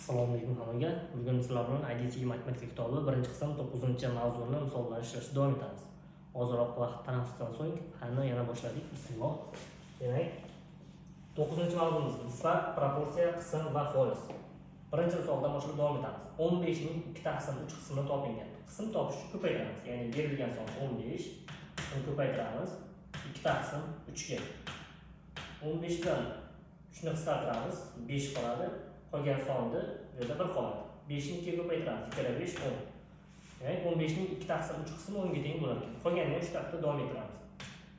Assalomu alaykum hammaga. Bugun sizlar bilan IDC matematika kitobi 1-qism 9-mavzuni misollar ishlashda davom etamiz. Ozroq vaqt tanaffusdan so'ng qani yana boshladik. Bismillah. Demak, 9-mavzumiz nisbat, proporsiya, qism va foiz. Birinchi misoldan boshlab davom etamiz. 15 ning 2 taqsim 3 qismini topingan. Qism topish ko'paytiramiz. Ya'ni berilgan son 15, uni ko'paytiramiz 2 taqsim 3 ga. 15 dan 3 ni qisqartiramiz, 5 qoladi. Qolgan sonni bu yerda 1 qoladi. 5 ni 2 ga ko'paytiramiz. 2 kira 5 10. Demak, 15 ning 2 taqsim 3 qismi 10 ga teng bo'ladi. Qolganini 3 taqda davom ettiramiz.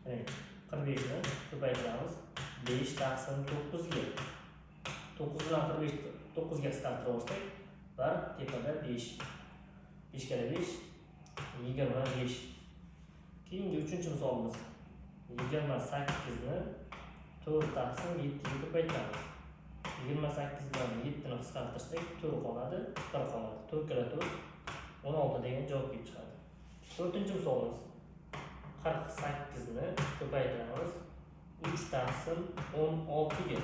Demak, 45 ni ko'paytiramiz 5 taqsim 9 ga. 9 bilan 45 9 ga qisqartirib var tepada 5. 5 kira 5 25. Keyingi 3-misolimiz 28 ni 4 taqsim 7 ga ko'paytiramiz. 28 bilan 7 ni qisqartirsak 4 qoladi, 1 qoladi. 4 kira 4 16 degan javob kelib chiqadi. 4-misolimiz 48 ni ko'paytiramiz 3 taqsim 16 ga.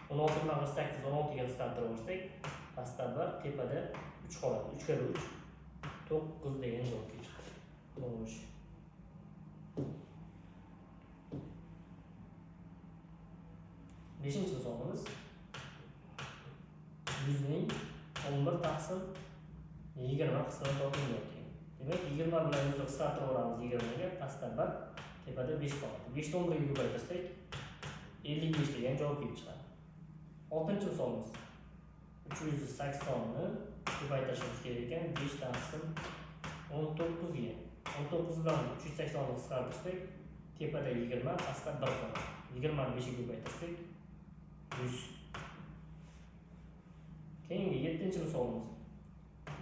16 bilan 48 16 ga qisqartirib olsak, pastda var, tepada 3 qoladi. 3 kira 3 9 degan javob kelib chiqadi. Xo'sh. 5-misolimiz 100 ning 11 taqsim 20 qismini topingan. Demak, 20 bilan 100 ni qisqartirib olamiz 20 ga, pastda var, tepada 5 qoladi. 5 ni 11 ga ko'paytirsak 55 degan javob kelib chiqadi. 6-misolimiz 380 ni ko'paytirishimiz kerak ekan 5 taqsim 19 ga. 19 bilan 380 ni qisqartirsak tepada 20, pastda 1 qoladi. 20 ni 5 ga ko'paytirsak 100. Keyingi 7-misolimiz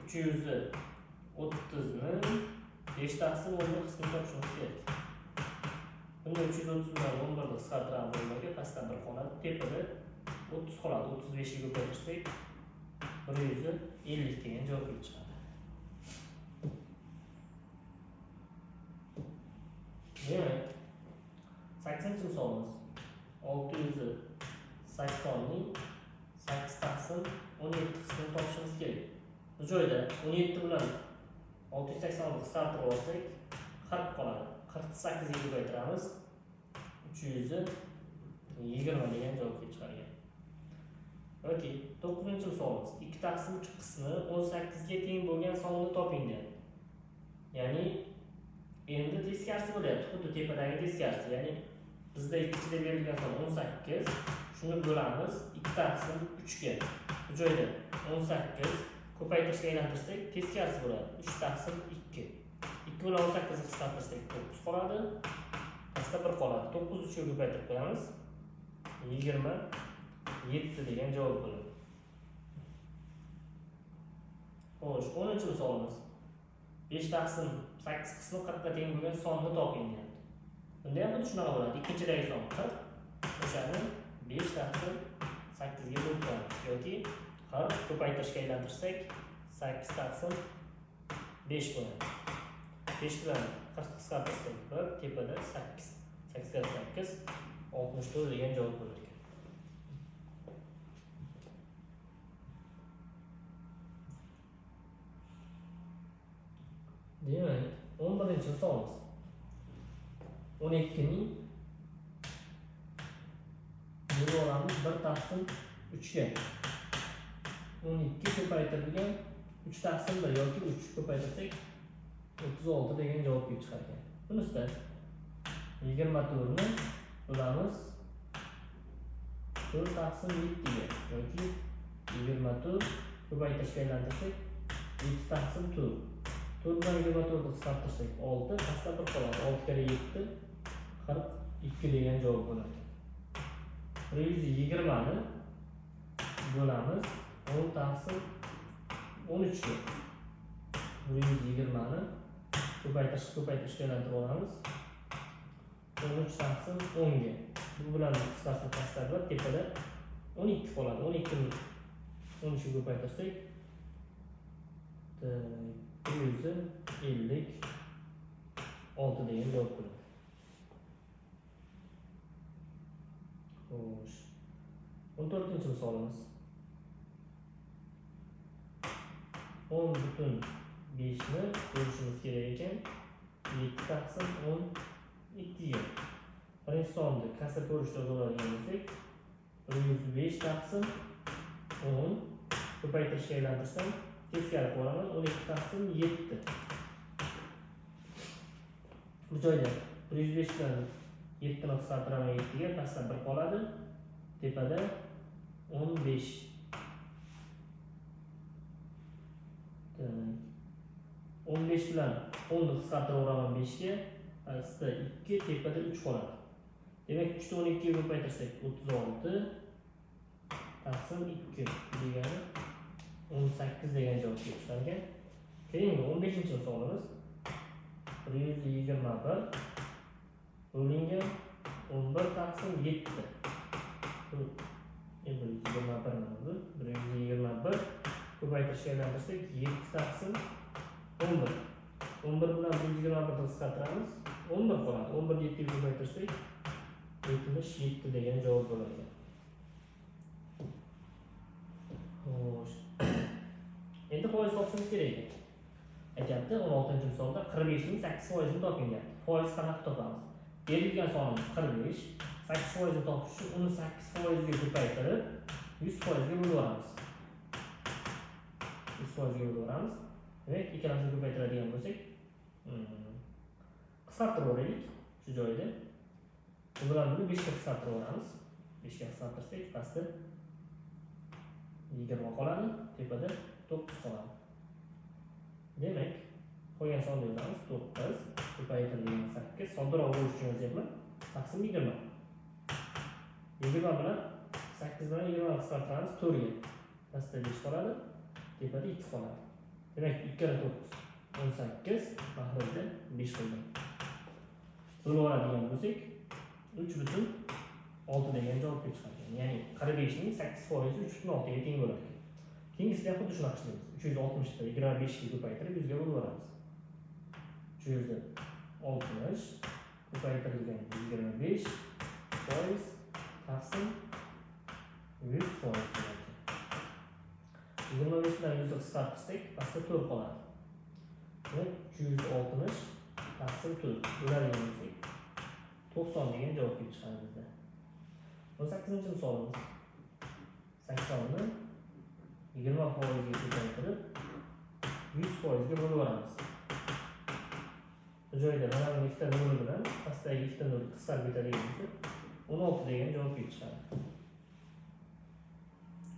330 ni 5 taqsim 11 qismini topishimiz kerak. Bunda 330 bilan 11 ni qisqartiramiz 11 ga, pastda 1 qoladi. Tepada 30 qoladi. 35 ga ko'paytirsak 150 degan javob kelib chiqadi. Demak, 8-misolimiz 680 ning 8 taqsim 17 qismini topishimiz kerak. Bu joyda 17 bilan 680 ni qisqartirib olsak 40 qoladi. 48 ga ko'paytiramiz 320 degan javob kelib chiqargan. Yoki 9-misolimiz 2 taqsim 3 qismi 18 ga teng bo'lgan sonni topingan. Ya'ni endi teskarisi bo'lyapti. Xuddi tepadagi teskarisi. Ya'ni bizda ikkinchida berilgan son 18, shuni bo'lamiz 2 taqsim 3 ga. Bu joyda 18 ko'paytirishga aylantirsak teskarisi bo'ladi. 3 taqsim 2. 2 bilan 18 ni qisqartirsak 9 qoladi. Pastda 1 qoladi. 9 ni 3 ga ko'paytirib qo'yamiz. 27 degan javob bo'ladi. Xo'sh, 10-misolimiz 5 taqsim 8 qismi 40 ga teng bo'lgan sonni topingan. Bunda ham xuddi shunaqa bo'ladi. Ikkinchidagi son 40. O'shani 5 taqsim 8 ga bo'lib qo'yamiz. Yoki 40 ko'paytirishga aylantirsak 8 taqsim 5 bo'ladi. 5 bilan 40 qisqartirsak 1, tepada 8. 8 ga 8 64 degan javob bo'lar ekan. Demak, 11-misolimiz 12 ning bo'lamiz 1 taqsim 3 ga. 12 ko'paytirilgan 3 taqsim 1 yoki 3 ko'paytirsak 36 degan javob kelib chiqargan. Bunisida 24 ni bo'lamiz 4 taqsim 7 ga yoki 24 ko'paytirishga aylantirsak 7 taqsim 4. 4 bilan 24 ni qisqartirsak 6, pastda 1 qoladi. 6 kira 7 42 degan javob bo'ladi. 120 ni bo'lamiz 10 taqsim 13 ga. 120 ni ko'paytirishga aylantirib olamiz. 13 taqsim 10 ga. Bu bilan qisqartirib pastda 1, tepada 12 qoladi. 12 ni 13 ga ko'paytirsak 156 degan javob bo'ladi. Xo'sh. 14-misolimiz 10,5 ni ko'rishimiz kerak ekan. 7 taqsim 12 ga. Birinchi sonni kasr ko'rishda yozadigan bo'lsak, 105 taqsim 10 ko'paytirishga aylantirsam, teskari qo'raman 12 taqsim 7. Bu joyda 105 bilan 7 ni qisqartiraman 7 ga, pastda 1 qoladi. Tepada 15. 15 bilan 10 ni qisqartiraveraman 5 ga, pastda 2, tepada 3 qoladi. Demak, 3 ni 12 ga ko'paytirsak 36 taqsim 2 degani 18 degan javob kelib chiqar ekan. Keyingi 15-chi misolimiz 121 bo'lingan 11 taqsim 7. Bu 121 ko'paytirishga aylantirsak 7 taqsim 11. 11 bilan 121 ni qisqartiramiz, 11 qoladi. 11 ni 7 ga ko'paytirsak 77 degan javob bo'lar ekan. Xo'sh. Endi foiz topishimiz kerak ekan. Aytyapti 16-misolda 45 ning 8% ni toping deyapti. Foiz qanaqa topamiz? Berilgan sonimiz 45, 8% ni topish uchun uni 8% ga ko'paytirib 100% ga bo'laveramiz. 100% ga bo'laveramiz. Demak, ikkalasini ko'paytiradigan bo'lsak, qisqartiraveraylik shu joyda. Bu bilan buni 5 ga qisqartiraveramiz. 5 ga qisqartirsak, pastda 20 qoladi, tepada 9 qoladi. Demak, qolgan sonni yozamiz. 9 ko'paytirilgan 8, soddaroq bo'lish uchun yozyapman. Taqsim 20. 20 bilan 8 bilan 20 qisqartiramiz 4 ga. Pastda 5 qoladi, tepada 2 qoladi. Demak, 2 kere 9 18, mahrajda 5 qildim. Bo'lib oladigan bo'lsak, 3,6 degan javob kelib chiqadi. Ya'ni 45 ning 8% 3,6 ga teng bo'ladi. Keyingisida xuddi shunaqa ishlaymiz. 360 ni 25 ga ko'paytirib 100 ga bo'laveramiz. 360 ko'paytirilgan 25 foiz taqsim 100 foiz bo'ladi. 25 bilan 100 ni qisqartirsak, pastda 4 qoladi. Demak, 360 taqsim 4 bo'ladigan bo'lsak 90 degan javob kelib chiqadi bizda. 18-chi misolimiz 80 ni 20% ga ko'paytirib 100% ga bo'laveramiz. Bu joyda mana bu ikkita nol bilan pastdagi ikkita nol qisqarib ketadigan bo'lsa 16 degan javob kelib chiqadi.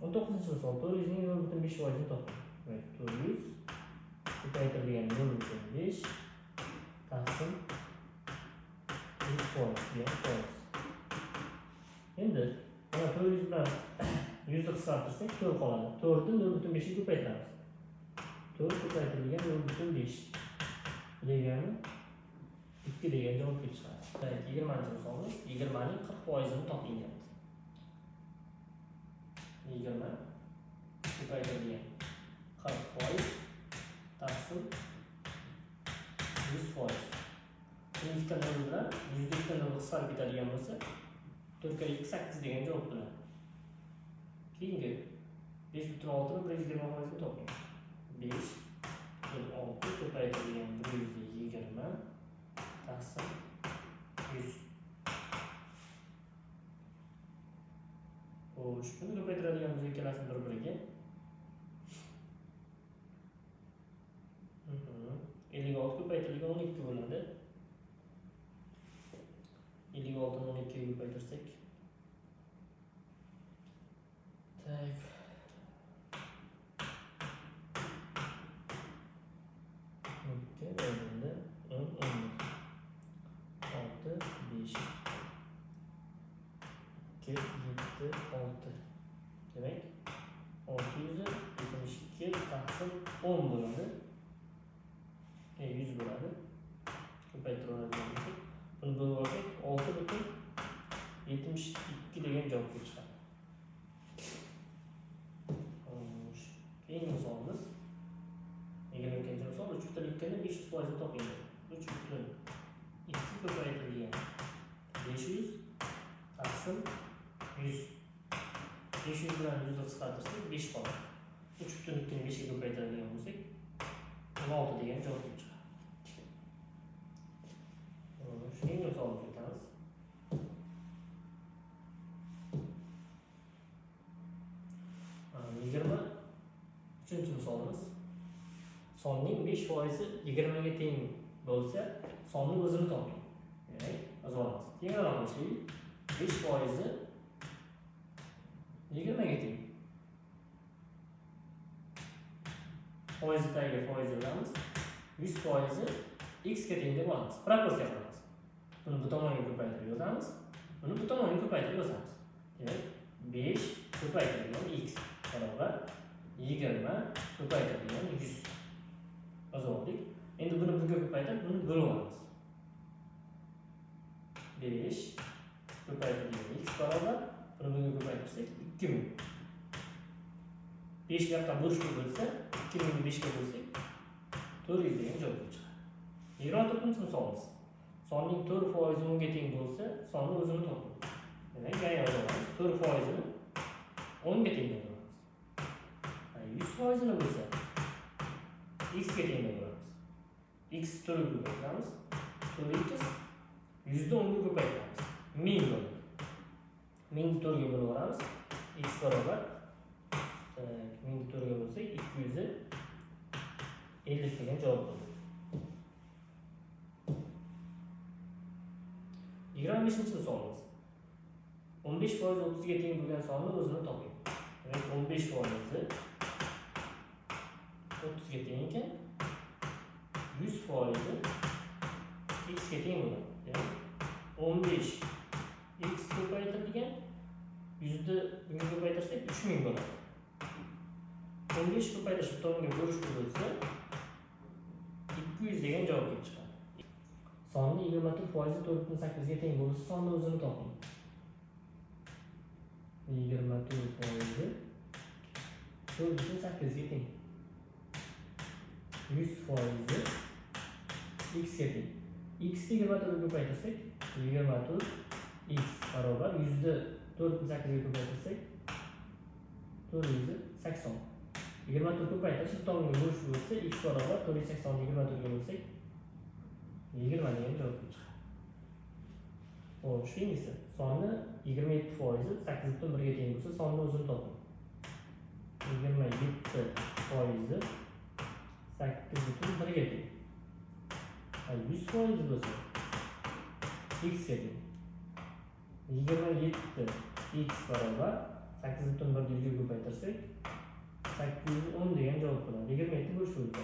19-chi misol 400 ning 0,5% ni toping. Demak, 400 ko'paytirilgan 0,5 taqsim 100% degan foiz. Endi mana 400 bilan 100 ni qisqartirsak 4 qoladi. 4 ni 0,5 ga ko'paytiramiz. 4 ko'paytirilgan 0,5 degani 2 degan javob kelib chiqadi. 20-chi misolimiz 20 ning 40% ni toping deyapti. 20 ko'paytirilgan 40% taqsim 100%. Buni ikkita nol bilan 100 ga ikkita nol qisqarib ketadigan bo'lsa 4 kere 2 8 degan javob bo'ladi. Keyingi 5,6 ni 120% ni toping. 5,6 ko'paytirilgan 120 taqsim 100. Xo'sh, buni ko'paytiradigan bo'lsak ikkalasini bir-biriga 56 ko'paytirilgan 12 bo'ladi. 56 ni 12 ga ko'paytirsak tak 12 bo'lganda 10 6 5 2 7 6. Demak, 672 taqsim 10 bo'ladi. 100 bo'ladi. Ko'paytiraveradigan bo'lsak, buni bo'lib olsak 6,72 degan javob kelib chiqadi. Xo'sh, keyingi misolimiz 22-chi misol 3,2 ni 500% ni toping. 3,2 ko'paytirilgan 500 taqsim 100. 500 bilan 100 ni qisqartirsak 5 qoladi. 3,2 ga ko'paytiradigan bo'lsak 16 degan javob kelib chiqadi. Shuning misolini o'tamiz. Yigirma uchinchi misolimiz. Sonning 5% 20 ga teng bo'lsa, sonning o'zini toping. Demak, yozamiz. Tenglarni boshlaylik. 5% 20 ga teng. Foiz tagiga foiz yozamiz. 100% x ga teng deb olamiz. Proporsiya qilamiz. Buni bu tomonga ko'paytirib yozamiz. Buni bu tomonga ko'paytirib yozamiz. Demak, 5 ko'paytirilgan x barobar 20 ko'paytirilgan 100 yozib oldik. Endi buni bunga ko'paytirib, buni bo'lib olamiz. 5 ko'paytirilgan x barobar buni bunga ko'paytirsak 2000. 5 bu yoqqa bo'lishga bo'lsa, 2000 ni 5 ga bo'lsak 400 degan javob chiqadi. 24-misolimiz. Sonning 4% 10 ga teng bo'lsa, sonning o'zini toping. Demak, yana yozamiz. 4% ni 10 ga teng deb olamiz. 100% ni bo'lsa x ga teng deb olamiz. X 4 ga ko'paytiramiz. 4x 100 ni 10 ga ko'paytiramiz. 1000 bo'ladi. 1000 ni 4 ga bo'lib olamiz. X barobar 1000 ni 4 ga bo'lsak 250 degan javob bo'ladi. 25-misolimiz. 15% 30 ga teng bo'lgan sonni o'zini toping. Demak, 15% 30 ga teng ekan, 100% x ga teng bo'ladi. Demak, 15 x ko'paytirilgan 100 ni bunga ko'paytirsak 3000 bo'ladi. 15 ko'paytirish tomonga bo'lishga bo'lsa 200 degan javob kelib chiqadi. Sonni 24% 4,8 ga teng bo'lsa, sonni o'zini toping. 24% 4,8 ga teng. 100% x ga teng. X ni 24 ga ko'paytirsak, 24 x barobar 100 ni 4,8 ga ko'paytirsak 480. 24 ko'paytirish bir tomonga bo'lish bo'lsa, x barobar 480 ni 24 ga bo'lsak 20 degan javob chiqadi. Xo'sh, shunisi sonni 27% 8,1 ga teng bo'lsa, sonni o'zini toping. 27% 8,1 ga teng. 100% bo'lsa x ga teng. 27 x barobar 8,1 ni 100 ga ko'paytirsak 810 degan javob bo'ladi. 27 bo'lish bo'ladi.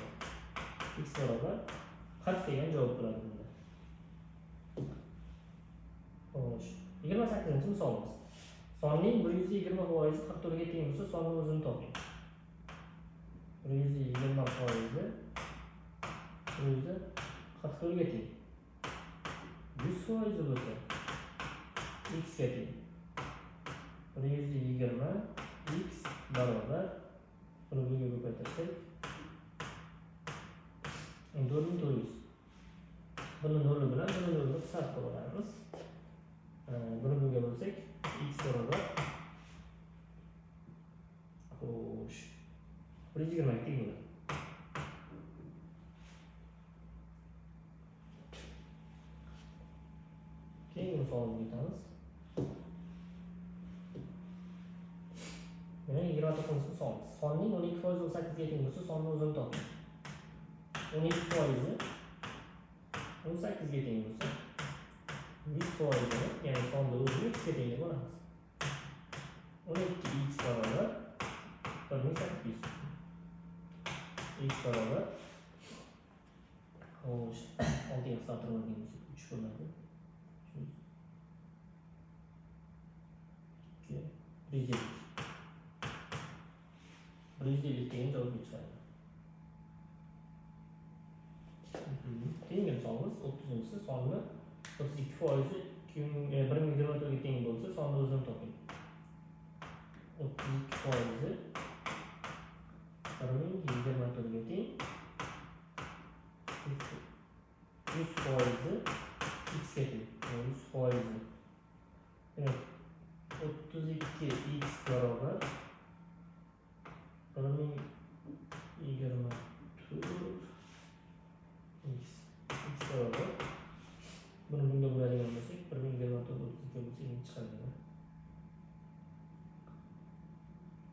X barobar 40 degan javob bo'ladi bunda. Xo'sh, 28-misolimiz. Sonning 120% 44 ga teng bo'lsa, sonni o'zini toping. 120% 44 ga teng. 100% bo'lsa x ga teng. 120 x barobar buni bunga ko'paytirsak 4400. Buni 0 bilan buni 0 ni sarf qilib olamiz. Buni bunga bo'lsak x barobar xo'sh 120 teng bo'ladi. Keyingi misolga o'tamiz. Mana 29-misolimiz. Sonning 12% 8 ga teng bo'lsa, sonni o'zini toping. 12% 18 ga teng bo'lsa 100% ni, ya'ni sonni o'zini x ga teng deb olamiz. 12x barobar 1800. X barobar xo'sh 6 ga qisqartirib olgan bo'lsak 3 bo'ladi. 150 degan javob chiqadi. Keyingi misolimiz 30-si. Sonni 32% 1024 ga teng bo'lsa, sonni o'zini toping. 32% 1024 ga teng. 100% x ga teng. 100%. Demak, 32x barobar 1024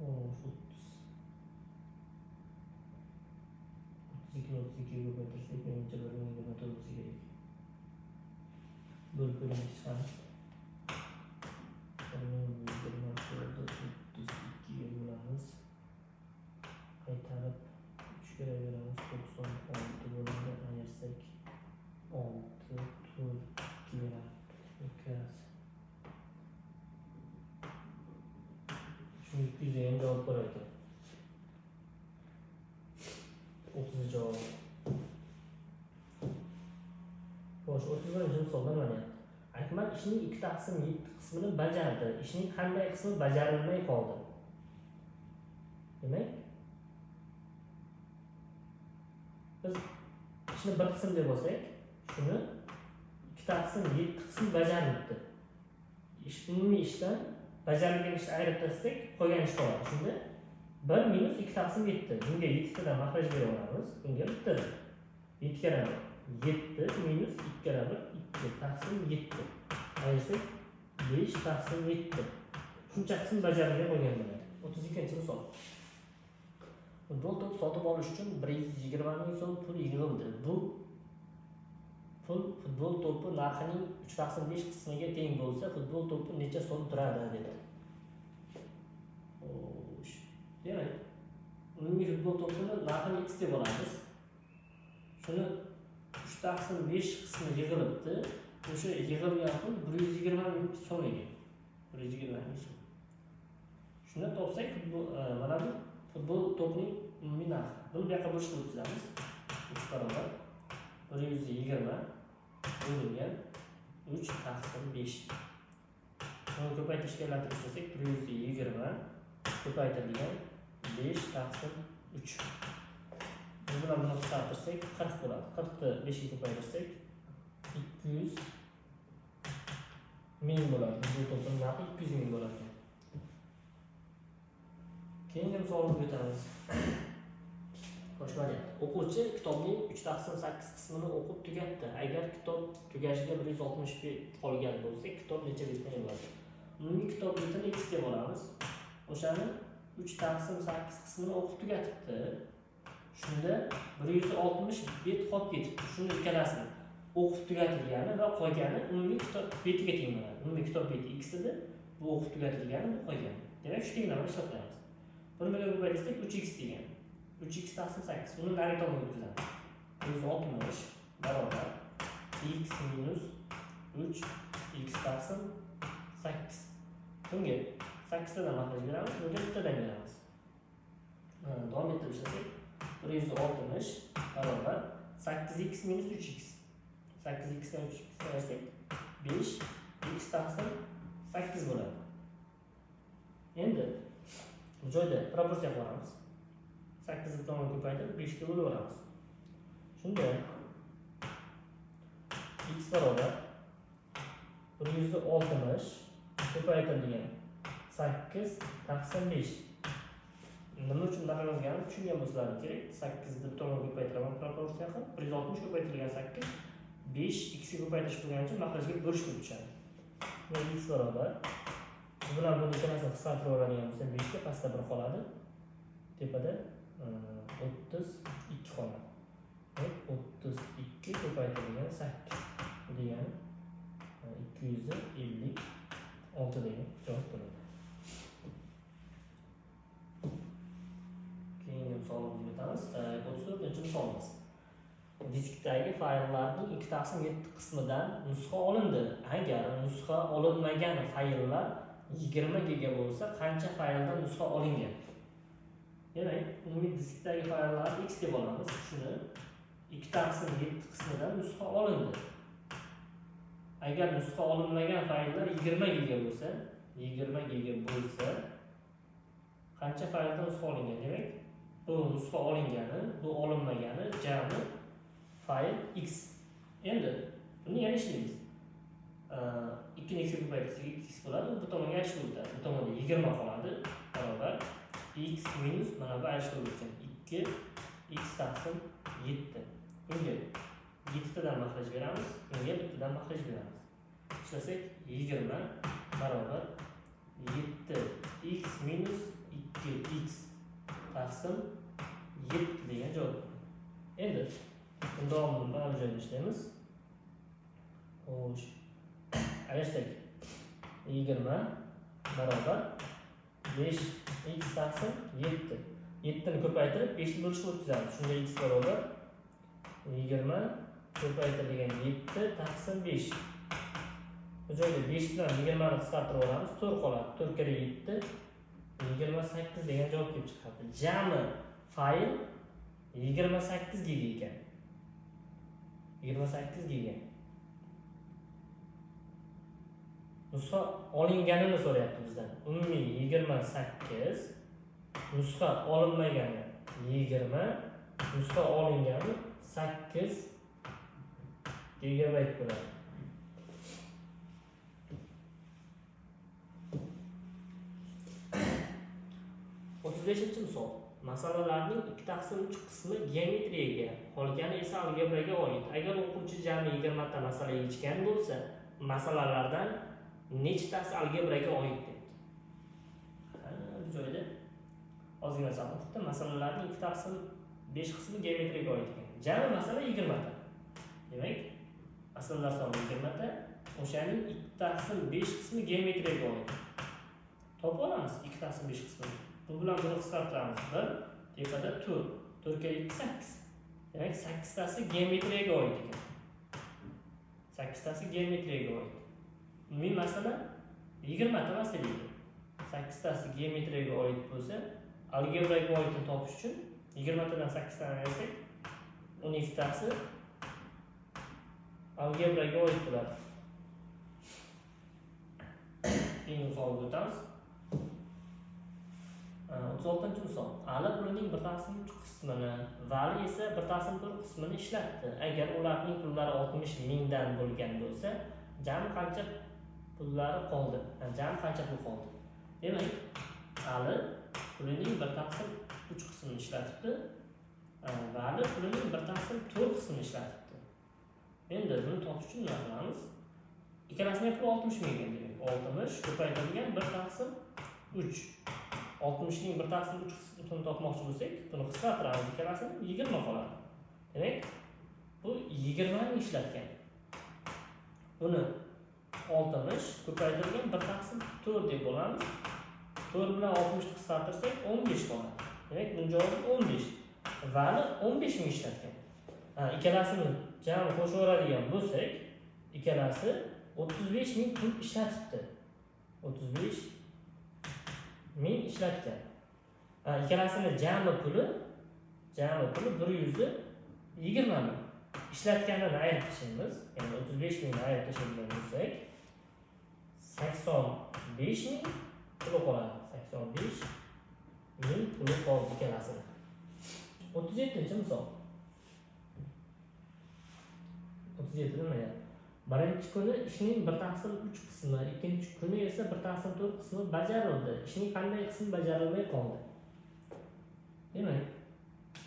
32'yi ko'paytirsak menimcha 1.24 kerak. Bo'lib bo'lib chiqadi. 1.24 bo'lamiz. Qaytarib 3 beraveramiz. 96 bo'ladi. Ayirsak 6 4 2 beradi. O'tkaz. Shuni 200 ga ham javob bo'lar ekan. 30 javob. Xo'sh, 31-chi misolda mana Akmal ishning 2/7 qismini bajardi. Ishning qanday qismi bajarilmay qoldi? Demak, biz ishni bir qism deb olsak, shuni 2/7 qismi bajarilibdi. Umumiy ishdan bajarilgan ishni ayirib tashlasak, qolgan ish qoladi. Shunda 1 minus 2/7. Bunga 7 tadan makhraj beraveramiz. Bunga bittadan 7 karra 7 minus 2 karra 2 taqsim 7. Ayirsak 5 taqsim 7. Shuncha qism bajarilmay qolgan bo'ladi. 32-chi misol. Futbol to'p sotib olish uchun 120 ming so'm pul yig'ildi. Bu pul futbol to'pi narxining 3/5 qismiga teng bo'lsa, futbol to'pi necha so'm turadi dedi. Xo'sh. Demak, umumiy futbol to'pini narxini x deb olamiz. Shuni 3/5 qismi yig'ilibdi. O'sha yig'ilgan pul 120 ming so'm ekan. 120 ming so'm. Shuni topsak, mana bu futbol to'pining umumiy narxi. Buni bu yoqqa bo'lishga o'tkazamiz. X barobar 120 bo'lingan 3/5. Buni ko'paytirishga aylantirib tashlasak 120 ko'paytirilgan 5/3. Bu bilan buni qisqartirsak 40 bo'ladi. 40 ni 5 ga ko'paytirsak 200 ming bo'ladi. Bu to'pning narxi 200 ming bo'ladi. Keyingi misolga o'tamiz. Boshlaydi. O'quvchi kitobning 3/8 qismini o'qib tugatdi. Agar kitob tugashiga 160 bet qolgan bo'lsa, kitob necha betdan iborat? Umumiy kitob betini x deb olamiz. O'shani 3/8 qismini o'qib tugatibdi. Shunda 160 bet qolib ketibdi. Shuni ikkalasini o'qib tugatilgani va qolgani umumiy kitob betiga teng bo'ladi. Umumiy kitob beti x edi, bu o'qib tugatilgani, bu qolgani. Demak, shu tenglarni hisoblaymiz. Buni bilan ko'paytirsak 3x degan. 3x/8. Buni nari tomonga o'tkazamiz. 160 barobar x minus 3x/8. Bunga 8 tadan makhraj beramiz, bunga 1 tadan beramiz. Davom ettirib ishlasak 160 barobar 8x minus 3x. 8x dan 3x ayirsak 5x/8 bo'ladi. Endi bu joyda proporsiya qilamiz. 8 ni tomon ko'paytirib 5 ga bo'laveramiz. Shunda x barobar 160 ko'paytirilgan 8 taqsim 5. Nima uchun bunaqa yozganim tushungan bo'lsangiz kerak. 8 ni tomon ko'paytiraman proporsiya qilib 160 ko'paytirilgan 8 5 x ga ko'paytirish bo'lgani uchun makhrajga bo'lish bo'lib tushadi. Yani x barobar bu bilan buni ikkalasini qisqartirib oladigan bo'lsa 5 ga pastda 1 qoladi. Tepada 32 qoladi. 32 ko'paytirilgan 8 degani 256 degan javob bo'ladi. Keyingi misolimizga o'tamiz. 34-misolimiz. Diskdagi fayllarning 2/7 qismidan nusxa olindi. Agar nusxa olinmagan fayllar 20 giga bo'lsa, qancha fayldan nusxa olingan? Demak, umumiy diskdagi fayllarni x deb olamiz. Shuni 2/7 qismidan nusxa olindi. Agar nusxa olinmagan fayllar 20 giga bo'lsa, qancha fayldan nusxa olingan? Demak, bu nusxa olingani, bu olinmagani jami fayl x. Endi buni yana ishlaymiz. 2 ni x ga ko'paytirsak x bo'ladi. Bu tomonga ayirishib o'tadi. Bu tomonda 20 qoladi. Barobar x minus mana bu ayirishib o'tgan 2 x taqsim 7. Bunga 7 tadan makhraj beramiz, bunga 1 tadan makhraj beramiz. Ishlasak 20 barobar 7 x minus 2 taqsim 7 degan javob. Endi davomini mana bu joyda ishlaymiz. Xo'sh. Ayirsak 20 barobar 5x taqsim 7. 7 ni ko'paytirib 5 ni bo'lishga o'tkazamiz. Shunga x barobar 20 ko'paytirilgan 7 taqsim 5. Bu joyda 5 bilan 20 ni qisqartirib olamiz. 4 qoladi. 4 kere 7 28 degan javob kelib chiqadi. Jami fayl 28 giga ekan. 28 giga. Nusxa olinganini so'rayapti bizdan. Umumiy 28, nusxa olinmagani 20, nusxa olingani 8 gigabayt bo'ladi. Misol. Masalalarning 2 taqsim 3 qismi geometriyaga, qolgani esa algebraga oid. Agar o'quvchi jami 20 ta masala yechgan bo'lsa, masalalardan nechtasi algebraga oid debdi. Bu joyda ozgina sapotda masalalarning 2 taqsim 5 qismi geometriyaga oid ekan. Jami masala 20 ta. Demak, masalalar soni 20 ta, o'shaning 2 taqsim 5 qismi geometriyaga oid. Topib olamiz 2 taqsim 5 qismini. Bu bilan buni qisqartiramiz. 1 tepada 4. 4 kere 2 8. Demak 8 tasi geometriyaga oid ekan. 8 tasi geometriyaga oid. Umumiy masala 20 ta masala edi. 8 tasi geometriyaga oid bo'lsa, algebraga oidini topish uchun 20 tadan 8 tani ayirsak, 12 tasi algebraga oid bo'ladi. Keyingi savolga o'tamiz. 36-misol. Ali pulining 1/3 qismini, Vali esa 1/4 qismini ishlatdi. Agar ularning pullari 60 mingdan bo'lgan bo'lsa, jami qancha pullari qoldi? Jami qancha pul qoldi? Demak, Ali pulining 1/3 qismini ishlatibdi. Vali pulining 1/4 qismini ishlatibdi. Endi buni topish uchun nima qilamiz? Ikkalasining puli 60 ming ekan demak. 60 ko'paytirilgan 1/3. 60 ning 1/3 qismini topmoqchi bo'lsak, buni qisqartiramiz, ikkalasini 20 qoladi. Demak, bu 20 ni ishlatgan. Buni 60 ko'paytirilgan 1/4 deb bo'lamiz. 4 bilan 60 ni qisqartirsak 15 qoladi. Demak, bunun javobi 15. Vali 15 ming ishlatgan. Ikkalasini jami qo'shib oladigan bo'lsak, ikkalasi 35 ming pul ishlatibdi. 35 ming ishlatgan. Ikkalasini jami puli 120 ming. Ishlatganini ayirib tashlaymiz. Ya'ni 35 mingni ayirib tashlaydigan bo'lsak, 85 ming puli qoladi. 85 ming puli qoldi ikkalasini. 37-misol. 37 nima deyapti? Birinchi kuni ishning 1/3 qismi, ikkinchi kuni esa 1/4 qismi bajarildi. Ishning qanday qismi bajarilmay qoldi? Demak,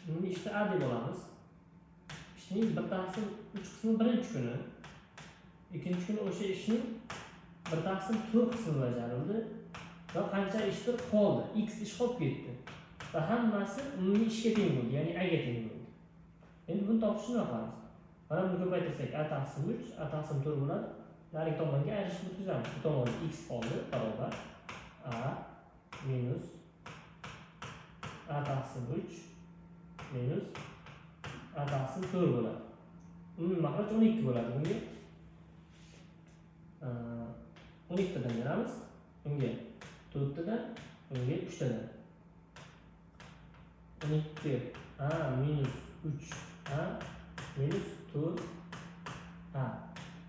buni ishni A deb olamiz. Ishning 1/3 qismi birinchi kuni, ikkinchi kuni o'sha ishning 1/4 qismi bajarildi va qancha ishdir qoldi? X ish qolib ketdi. Va hammasi umumiy ishga teng bo'ldi, ya'ni A ga teng bo'ldi. Endi buni topishni qilamiz. Mana buni ko'paytirsak A/3, A/4 bo'ladi. Narigi tomonga ayrishib o'tkazamiz. Bu tomonda x qoldi barobar A minus A/3 minus A/4 bo'ladi. Umumiy maxraj 12 bo'ladi. Bunga 12 tadan beramiz. Bunga 4 tadan, bunga 3 tadan. 12 A minus 3 A minus 4 A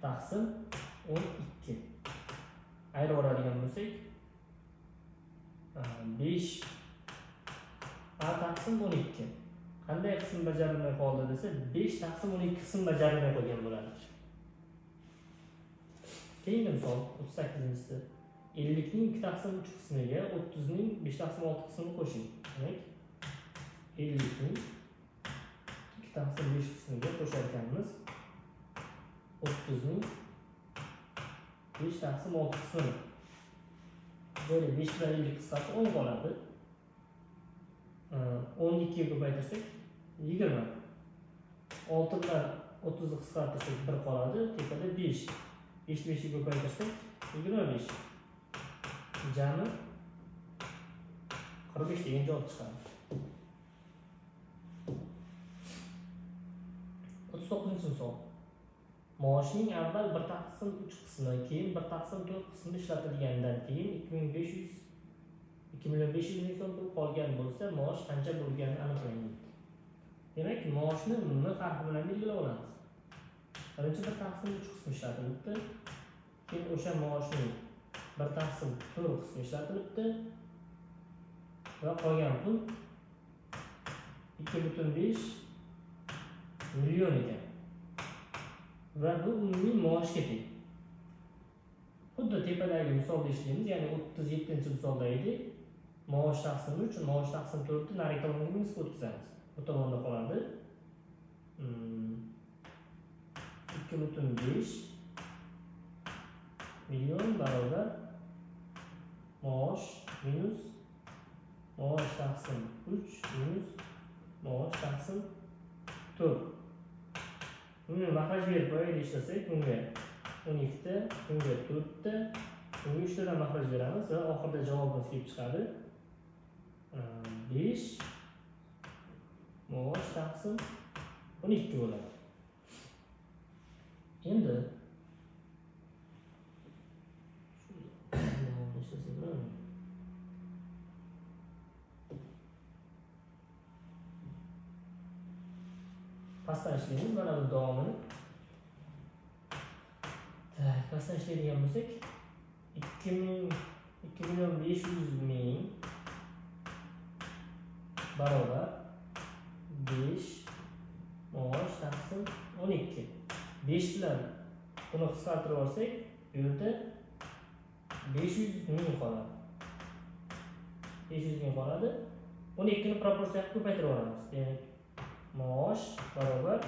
taqsim 12. Ayrib oladigan bo'lsak, 5 A taqsim 12. Qanday qism bajarilmay qoldi desa, 5 taqsim 12 qism bajarilmay qolgan bo'ladi. Keyingi misol 38-si. 50 ning 2 taqsim 3 qismiga 30 ning 5 taqsim 6 qismini qo'shing. Demak, 50 ning 2 taqsim 5 qismiga qo'sharkanmiz 30 ning 5 taqsim 6 qismini. Böyle 5 bilan 50 qisqasi 10 qoladi. 12 ga ko'paytirsak 20. 6 bilan 30 ni qisqartirsak 1 qoladi, tepada 5. 5 ni 5 ga ko'paytirsak 25. Jami 45 degan javob chiqadi. 39-misol. Maoshning avval 1/3 qismi, keyin 1/4 qismi ishlatilgandan keyin 2.500.000 so'm pul qolgan bo'lsa, maosh qancha bo'lganini aniqlang. Demak, maoshni m harfi bilan belgilab olamiz. Birinchi 1/3 qismi ishlatilibdi. Keyin o'sha maoshning 1/4 qismi ishlatilibdi va qolgan pul 2.5 million ekan. Va bu umumiy maoshga teng. Xuddi tepadagi misolda ishlaymiz, ya'ni 37-misolda edi. Maosh taqsimi 3, maosh taqsim 4 ni nari tomonga nisbat o'tkazamiz. Bu tomonda qoladi. 2.5 million barobar maosh minus maosh taqsim 3 minus maosh taqsim 4. Buni mahraj berib qo'yaylik ishlasak, bunga 12 ta, bunga 4 ta, bunga 3 tadan mahraj beramiz va oxirida javobimiz kelib chiqadi. 5 maosh taqsim 12 bo'ladi. Endi pastdan ishlaymiz, mana bu davomini. Pastdan ishlaydigan bo'lsak, 2.500.000 barobar 5 maosh taqsim 12. 5 bilan buni qisqartirib olsak, bu yerda 500.000 qoladi. 500.000 qoladi. 12 ni proporsiyaga ko'paytirib olamiz. Demak, maosh barobar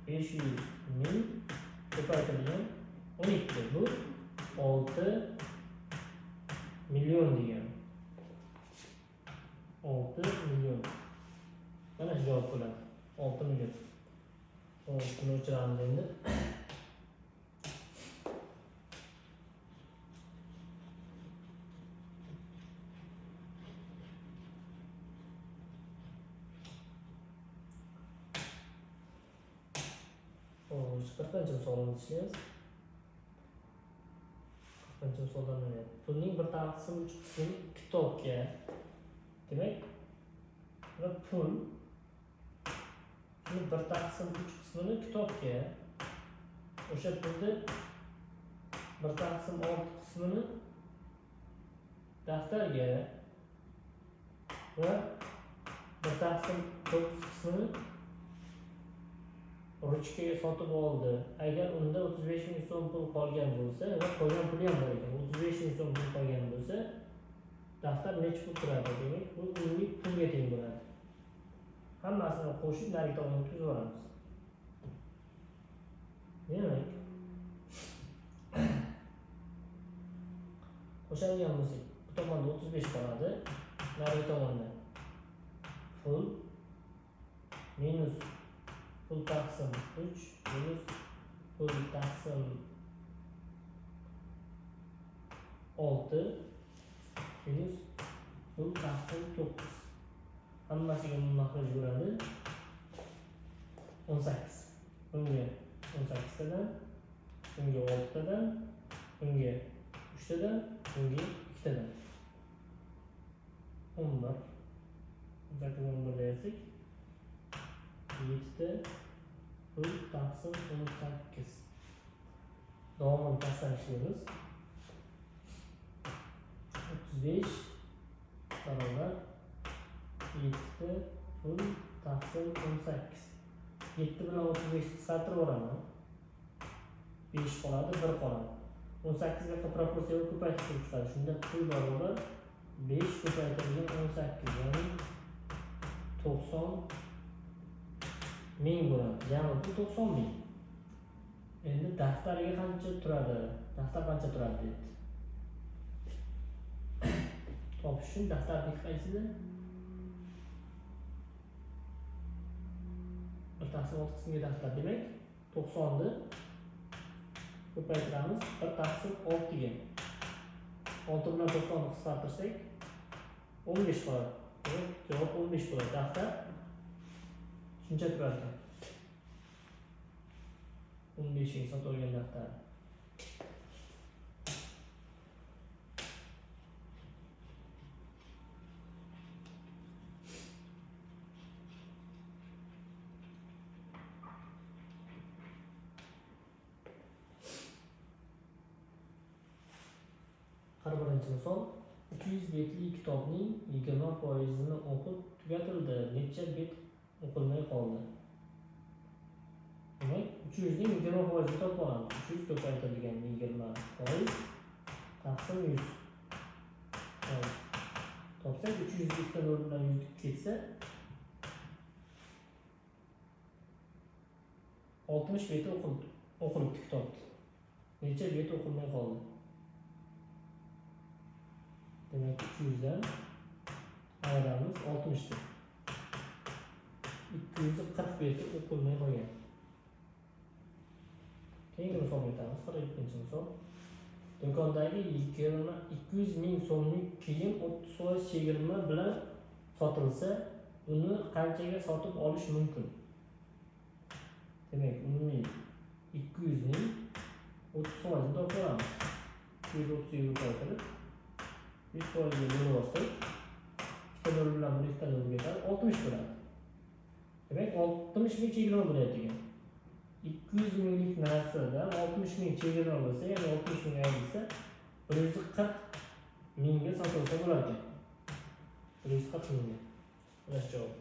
500.000 ko'paytirilgan 12. Bu 6 million degan. 6 million. Mana shu javob bo'ladi. 6 million. Buni o'chiramiz endi. Qirqinchi misolni ishlaymiz. Qirqinchi misolda mana pulning 1/3 qismini kitobga, demak, va pul 1/3 qismini kitobga, o'sha pulni 1/6 qismini daftarga va 1/4 qismini ruchkaga sotib oldi. Agar unda 35.000 so'm pul qolgan bo'lsa va qolgan puli ham bor ekan, 35.000 so'm pul qolgan bo'lsa, daftar necha pul turadi? Demak, bu umumiy pulga teng bo'ladi. Hammasini qo'shib nari tomonga o'tkazib olamiz. Demak, qo'shadigan bo'lsak, bu tomonda 35 qoladi, nari tomonda pul minus pul taqsim 3 minus pul taqsim 6 minus pul taqsim 9. Hammasiga mahraj bo'ladi 18. Bunga 18 tadan, bunga 6 tadan, bunga 3 tadan, bunga 2 tadan. 11. 11 dersek 7 ta pul taqsim 18. Davomini pastdan ishlaymiz. 35 barobar 7 ta pul taqsim 18. 7 bilan 35 qisqartirib olaman. 5 qoladi, 1 qoladi. 18 ga proporsiyaga ko'paytirib chiqadi. Shunda pul barobar 5 ko'paytirilgan 18, ya'ni 90.000 bo'ladi. Jami bu 90.000. Endi daftarga qancha turadi? Daftar qancha turadi dedi. Topishni uchun daftarniki qaysida? 1/6 qismga daftar. Demak, 90 ni ko'paytiramiz 1/6 ga. 6 bilan 90 ni qisqartirsak 15 qoladi. Demak, javob 15 bo'ladi. Daftar shuncha turar ekan. 15 ga sotib olgan daftar. Birinchi misol 200 betli kitobning 20% o'qib tugatildi. Necha bet o'qilmay qoldi? Demak, 300 ning 20% topib olamiz. 300 ko'paytirilgan 20% taqsim 100. Topsak 300 ikkita 0 bilan 100 ketsa 60 beti o'qilibdi kitobda. Necha bet o'qilmay qoldi? Demak, 300 dan ayiramiz 60 ni. 240 beti o'qilmay qolgan. Keyingi misolga o'tamiz. 42-misol. Do'kondagi 200 ming so'mlik kiyim 30% chegirma bilan sotilsa, uni qanchaga sotib olish mumkin? Demak, umumiy 200 ning 30% ni topib olamiz. 230 ga ko'paytirib 100% ga bo'lib olsak, ikkita 0 bilan 1 ikkita 0 ketadi, 60 bo'ladi. Demak, 60 ming chegirma bo'layotgan ekan. 200 minglik narsadan 60 ming chegirma bo'lsa, ya'ni 60 ming ayrilsa, 140 mingga sotilsa bo'lar ekan. 140 mingga. Mana shu javob.